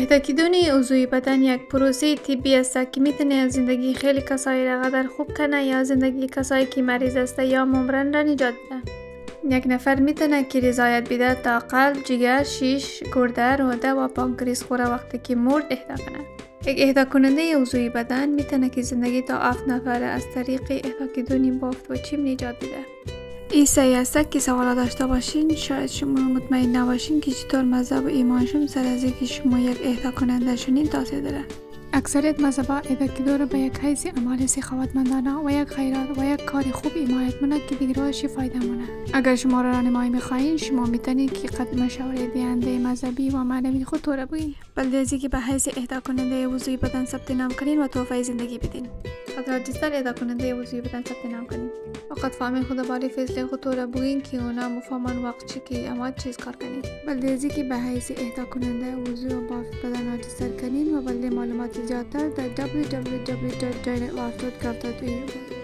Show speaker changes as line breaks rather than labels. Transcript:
اهدا کردن عضوی بدن یک پروسه طبی است که میتونه از زندگی خیلی کسایی را قدر خوب کنه یا زندگی کسایی که مریض است یا ممرن را نجات بده. یک نفر میتونه که رضایت بده تا قلب، جگر، شیش، گرده، روده و پانکریاس خوره وقتی که مرد اهدا کنه. یک اهدا کننده عضوی بدن میتونه که زندگی تا 7 نفر از طریق اهدا کردن بافت و چیم نجات بده. این صحیح است که سوالا داشته باشین. شاید شما مطمئن نباشین که چطور مذهب و ایمانشون سر از اینکه شما یک اهدا کننده شونین تاثیر داره. اکثریت مذهب‌ها اهدا کردن را به یک حیث عمل سخاوتمندانه و یک خیرات و یک کار خوب حمایت مونه که دیگرانش فایده مونه. اگر شما را راهنمایی می‌خواین، شما میتونید که قدم مشاوره دهنده مذهبی و معنوی خود را بگین. بلکه از اینکه به حیث اهدا کننده عضوی بدن ثبت نام کنین و تحفه زندگی بدین. خاطر رجیستر اهدا کننده عضوی بدن ثبت نام کنین. وقت فهمین خود باری فیصله خود را بگین که اونا مفهمن وقت چی که اما چیز کار کنین. بلکه از اینکه به حیث اهدا کننده عضوی و بافت بدن رجیستر کنین و بلکه معلومات زیادتر در www.joinitlife.gov.au